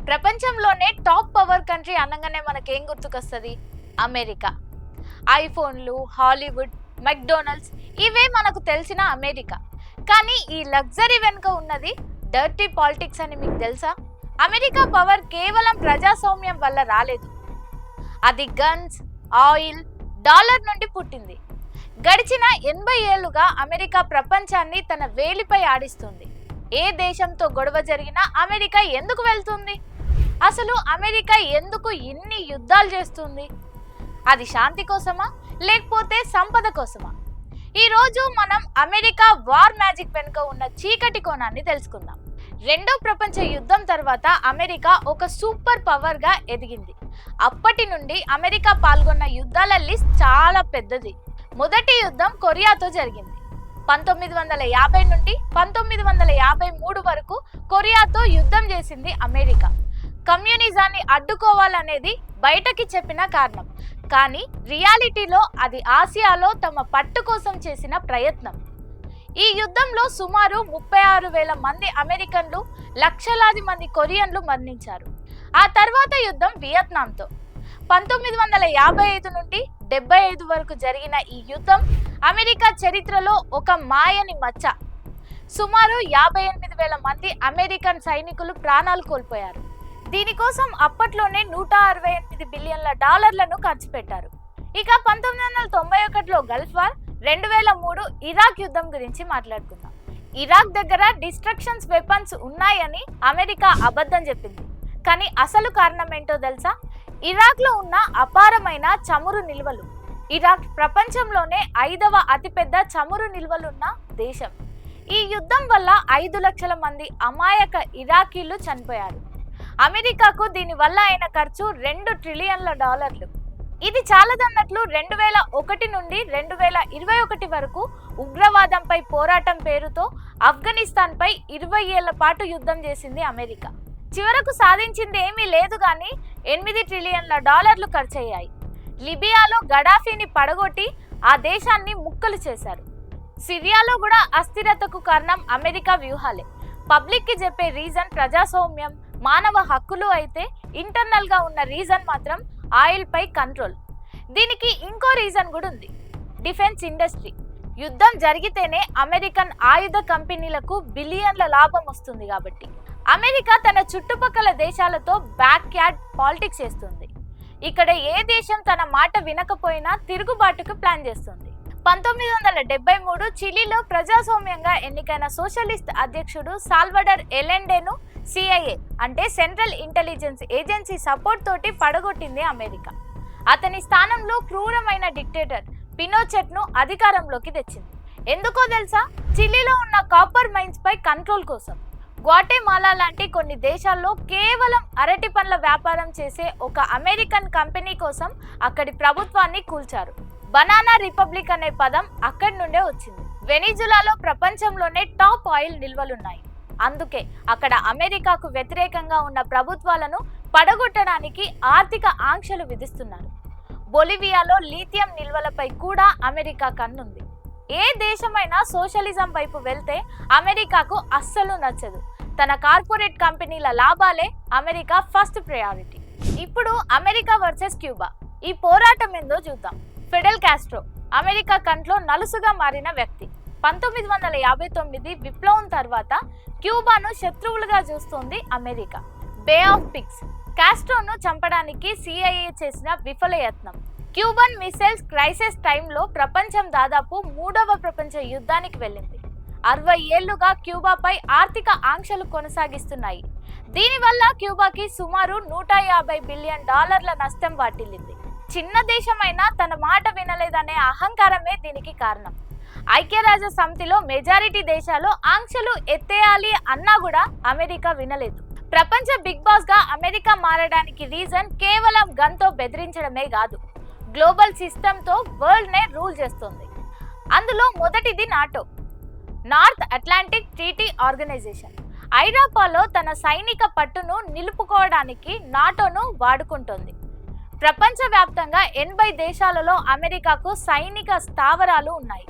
ప్రపంచంలోనే top power country అనగానే మనకేం గుర్తుకొస్తుంది? అమెరికా. ఐఫోన్లు, హాలీవుడ్, మెక్డొనాల్డ్స్ ఇవే మనకు తెలిసిన అమెరికా. కానీ ఈ లగ్జరీ వెనుక ఉన్నది డర్టీ పాలిటిక్స్ అని మీకు తెలుసా? అమెరికా పవర్ కేవలం ప్రజాస్వామ్యం వల్ల రాలేదు. అది గన్స్, ఆయిల్, డాలర్ నుండి పుట్టింది. గడిచిన 80 ఏళ్లుగా అమెరికా ప్రపంచాన్ని తన వేలిపై ఆడిస్తుంది. ఏ దేశంతో గొడవ జరిగినా అమెరికా ఎందుకు వెళ్తుంది? అసలు అమెరికా ఎందుకు ఇన్ని యుద్ధాలు చేస్తుంది? అది శాంతి కోసమా లేకపోతే సంపద కోసమా? ఈ రోజు మనం అమెరికా వార్ మ్యాజిక్ వెనుక ఉన్న చీకటి కోణాన్ని తెలుసుకుందాం. రెండో ప్రపంచ యుద్ధం తర్వాత అమెరికా ఒక సూపర్ పవర్ గా ఎదిగింది. అప్పటి నుండి అమెరికా పాల్గొన్న యుద్ధాల లిస్ట్ చాలా పెద్దది. మొదటి యుద్ధం కొరియాతో జరిగింది. 1950 నుండి 1953 వరకు కొరియాతో యుద్ధం చేసింది అమెరికా. కమ్యూనిజాన్ని అడ్డుకోవాలనేది బయటకి చెప్పిన కారణం, కానీ రియాలిటీలో అది ఆసియాలో తమ పట్టు కోసం చేసిన ప్రయత్నం. ఈ యుద్ధంలో సుమారు 36,000 మంది అమెరికన్లు, లక్షలాది మంది కొరియన్లు మరణించారు. ఆ తర్వాత యుద్ధం వియత్నాంతో 1955 నుండి 75 వరకు జరిగిన ఈ యుద్ధం అమెరికా చరిత్రలో ఒక మాయని మచ్చ. సుమారు 58,000 మంది అమెరికన్ సైనికులు ప్రాణాలు కోల్పోయారు. దీనికోసం అప్పట్లోనే $168 బిలియన్ల ఖర్చు పెట్టారు. ఇక 1991లో గల్ఫ్ వార్, 2003 ఇరాక్ యుద్ధం గురించి మాట్లాడుకుందాం. ఇరాక్ దగ్గర డిస్ట్రక్షన్స్ వెపన్స్ ఉన్నాయని అమెరికా అబద్ధం చెప్పింది. కానీ అసలు కారణం ఏంటో తెలుసా? ఇరాక్ లో ఉన్న అపారమైన చమురు నిల్వలు. ఇరాక్ ప్రపంచంలోనే 5వ అతిపెద్ద చమురు నిల్వలున్న దేశం. ఈ యుద్ధం వల్ల 5 లక్షల మంది అమాయక ఇరాకీలు చనిపోయారు. అమెరికాకు దీని వల్ల అయిన ఖర్చు $2 ట్రిలియన్ల. ఇది చాలదన్నట్లు 2001 నుండి 2021 వరకు ఉగ్రవాదంపై పోరాటం పేరుతో ఆఫ్ఘనిస్తాన్ పై 20 ఏళ్ల పాటు యుద్ధం చేసింది అమెరికా. చివరకు సాధించింది ఏమీ లేదు, కానీ $8 ట్రిలియన్ల ఖర్చయ్యాయి. లిబియాలో గడాఫీని పడగొట్టి ఆ దేశాన్ని ముక్కలు చేశారు. సిరియాలో కూడా అస్థిరతకు కారణం అమెరికా వ్యూహాలే. పబ్లిక్ కి చెప్పే రీజన్ ప్రజాస్వామ్యం, మానవ హక్కులు అయితే ఇంటర్నల్ గా ఉన్న రీజన్ మాత్రం ఆయిల్ పై కంట్రోల్. దీనికి ఇంకో రీజన్ కూడా ఉంది, డిఫెన్స్ ఇండస్ట్రీ. యుద్ధం జరిగితేనే అమెరికన్ ఆయుధ కంపెనీలకు బిలియన్ల లాభం వస్తుంది. కాబట్టి అమెరికా తన చుట్టుపక్కల దేశాలతో బ్యాక్ యార్డ్ పాలిటిక్స్ చేస్తుంది. ఇక్కడ ఏ దేశం తన మాట వినకపోయినా తిరుగుబాటుకు ప్లాన్ చేస్తుంది. 1973 చిలీలో ప్రజాస్వామ్యంగా ఎన్నికైన సోషలిస్ట్ అధ్యక్షుడు సాల్వడర్ ఎలెండేను CIA అంటే సెంట్రల్ ఇంటెలిజెన్స్ ఏజెన్సీ సపోర్ట్ తోటి పడగొట్టింది అమెరికా. అతని స్థానంలో క్రూరమైన డిక్టేటర్ పినోచెట్ ను అధికారంలోకి తెచ్చింది. ఎందుకో తెలుసా? చిలీలో ఉన్న కాపర్ మైన్స్ పై కంట్రోల్ కోసం. గ్వాటెమాలా లాంటి కొన్ని దేశాల్లో కేవలం అరటి పండ్ల వ్యాపారం చేసే ఒక అమెరికన్ కంపెనీ కోసం అక్కడి ప్రభుత్వాన్ని కూల్చారు. బనానా రిపబ్లిక్ అనే పదం అక్కడి నుండే వచ్చింది. వెనిజులాలో ప్రపంచంలోనే టాప్ ఆయిల్ నిల్వలున్నాయి. అందుకే అక్కడ అమెరికాకు వ్యతిరేకంగా ఉన్న ప్రభుత్వాలను పడగొట్టడానికి ఆర్థిక ఆంక్షలు విధిస్తున్నారు. బొలివియాలో లిథియం నిల్వలపై కూడా అమెరికా కన్నుంది. ఏ దేశమైనా సోషలిజం వైపు వెళ్తే అమెరికాకు అస్సలు నచ్చదు. తన కార్పొరేట్ కంపెనీల లాభాలే అమెరికా ఫస్ట్ ప్రయారిటీ. ఇప్పుడు అమెరికా వర్సెస్ క్యూబా. ఈ పోరాటం ఏందో చూద్దాం. ఫిడెల్ కాస్ట్రో అమెరికా కంట్లో నలుసుగా మారిన వ్యక్తి. 1959 విప్లవం తర్వాత క్యూబాను శత్రువులుగా చూస్తోంది అమెరికా. బే ఆఫ్ పిగ్స్ కాస్ట్రోను చంపడానికి CIA చేసిన విఫల యత్నం. క్యూబన్ మిసైల్స్ క్రైసిస్ టైంలో ప్రపంచం దాదాపు 3వ ప్రపంచ యుద్ధానికి వెళ్ళింది. 60 ఏళ్లుగా క్యూబాపై ఆర్థిక ఆంక్షలు కొనసాగిస్తున్నాయి. దీనివల్ల క్యూబాకి సుమారు $150 బిలియన్ నష్టం వాటిల్లింది. చిన్న దేశమైనా తన మాట వినలేదనే అహంకారమే దీనికి కారణం. ఐక్యరాజ్య సమితిలో మెజారిటీ దేశాలు ఆంక్షలు ఎత్తేయాలి అన్నా కూడా అమెరికా వినలేదు. ప్రపంచ బిగ్ బాస్ గా అమెరికా మారడానికి రీజన్ కేవలం గన్తో బెదిరించడమే కాదు, గ్లోబల్ సిస్టమ్ తో వరల్డ్ నే రూల్ చేస్తుంది. అందులో మొదటిది NATO, North Atlantic Treaty Organization. ఐరోపాలో తన సైనిక పట్టును నిలుపుకోవడానికి నాటోను వాడుకుంటుంది. ప్రపంచవ్యాప్తంగా 80 దేశాలలో అమెరికాకు సైనిక స్థావరాలు ఉన్నాయి.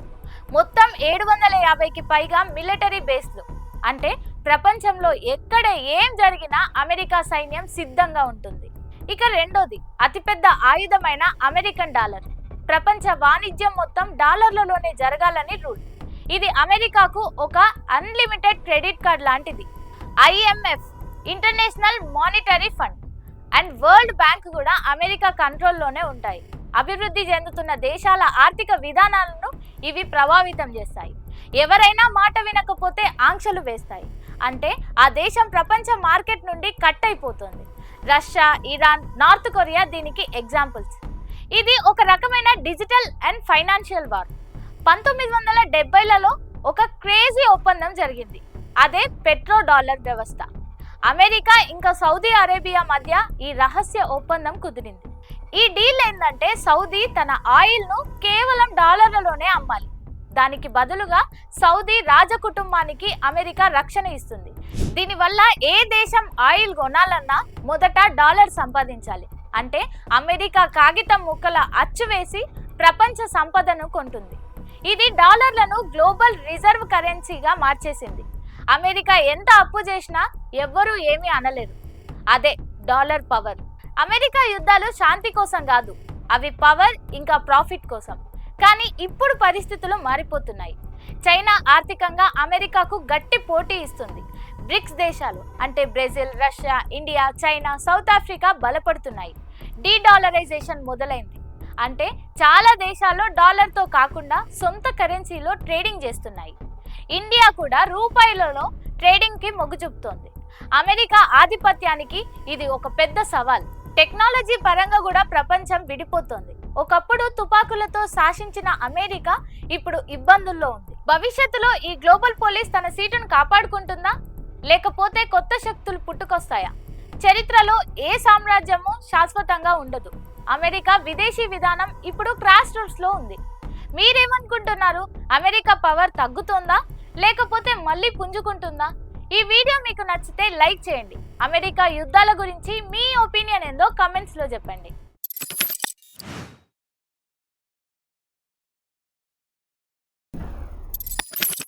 మొత్తం 750కి పైగా మిలిటరీ బేస్లు, అంటే ప్రపంచంలో ఎక్కడ ఏం జరిగినా అమెరికా సైన్యం సిద్ధంగా ఉంటుంది. ఇక రెండోది, అతిపెద్ద ఆయుధమైన అమెరికన్ డాలర్. ప్రపంచ వాణిజ్యం మొత్తం డాలర్లలోనే జరగాలని రూల్. ఇది అమెరికాకు ఒక అన్లిమిటెడ్ క్రెడిట్ కార్డ్ లాంటిది. IMF, international monetary fund and world bank కూడా అమెరికా కంట్రోల్లోనే ఉంటాయి. అభివృద్ధి చెందుతున్న దేశాల ఆర్థిక విధానాలను ఇవి ప్రభావితం చేస్తాయి. ఎవరైనా మాట వినకపోతే ఆంక్షలు వేస్తాయి. అంటే ఆ దేశం ప్రపంచ మార్కెట్ నుండి కట్ అయిపోతుంది. రష్యా, ఇరాన్, నార్త్ కొరియా దీనికి ఎగ్జాంపుల్స్. ఇది ఒక రకమైన డిజిటల్ అండ్ ఫైనాన్షియల్ వార్. 1970లలో ఒక క్రేజీ ఒప్పందం జరిగింది. అదే పెట్రో డాలర్ వ్యవస్థ. అమెరికా ఇంకా సౌదీ అరేబియా మధ్య ఈ రహస్య ఒప్పందం కుదిరింది. ఈ డీల్ ఏంటంటే సౌదీ తన ఆయిల్ను కేవలం డాలర్లలోనే అమ్మాలి. దానికి బదులుగా సౌదీ రాజకుటుంబానికి అమెరికా రక్షణ ఇస్తుంది. దీనివల్ల ఏ దేశం ఆయిల్ కొనాలన్నా మొదట డాలర్ సంపాదించాలి. అంటే అమెరికా కాగితం ముక్కల అచ్చు వేసి ప్రపంచ సంపదను కొంటుంది. ఇది డాలర్లను గ్లోబల్ రిజర్వ్ కరెన్సీగా మార్చేసింది. అమెరికా ఎంత అప్పు చేసినా ఎవ్వరూ ఏమీ అనలేరు. అదే డాలర్ పవర్. అమెరికా యుద్ధాలు శాంతి కోసం కాదు, అవి పవర్ ఇంకా ప్రాఫిట్ కోసం. కానీ ఇప్పుడు పరిస్థితులు మారిపోతున్నాయి. చైనా ఆర్థికంగా అమెరికాకు గట్టి పోటీ ఇస్తుంది. బ్రిక్స్ దేశాలు అంటే Brazil, Russia, India, China, South Africa బలపడుతున్నాయి. డీడాలరైజేషన్ మొదలైంది. అంటే చాలా దేశాలు డాలర్తో కాకుండా సొంత కరెన్సీలో ట్రేడింగ్ చేస్తున్నాయి. ఇండియా కూడా రూపాయలలో ట్రేడింగ్కి మొగ్గు చూపుతోంది. అమెరికా ఆధిపత్యానికి ఇది ఒక పెద్ద సవాల్. టెక్నాలజీ పరంగా కూడా ప్రపంచం విడిపోతోంది. ఒకప్పుడు తుపాకులతో శాసించిన అమెరికా ఇప్పుడు ఇబ్బందుల్లో ఉంది. భవిష్యత్తులో ఈ గ్లోబల్ పోలీస్ తన సీటును కాపాడుకుంటుందా, లేకపోతే కొత్త శక్తులు పుట్టుకొస్తాయా? చరిత్రలో ఏ సామ్రాజ్యము శాశ్వతంగా ఉండదు. అమెరికా విదేశీ విధానం ఇప్పుడు క్రాస్ రోడ్స్ లో ఉంది. మీరేమనుకుంటున్నారు? అమెరికా పవర్ తగ్గుతుందా, లేకపోతే మళ్ళీ పుంజుకుంటుందా? ఈ వీడియో మీకు నచ్చితే లైక్ చేయండి. అమెరికా యుద్ధాల గురించి మీ ఒపీనియన్ ఏందో కామెంట్స్ లో చెప్పండి.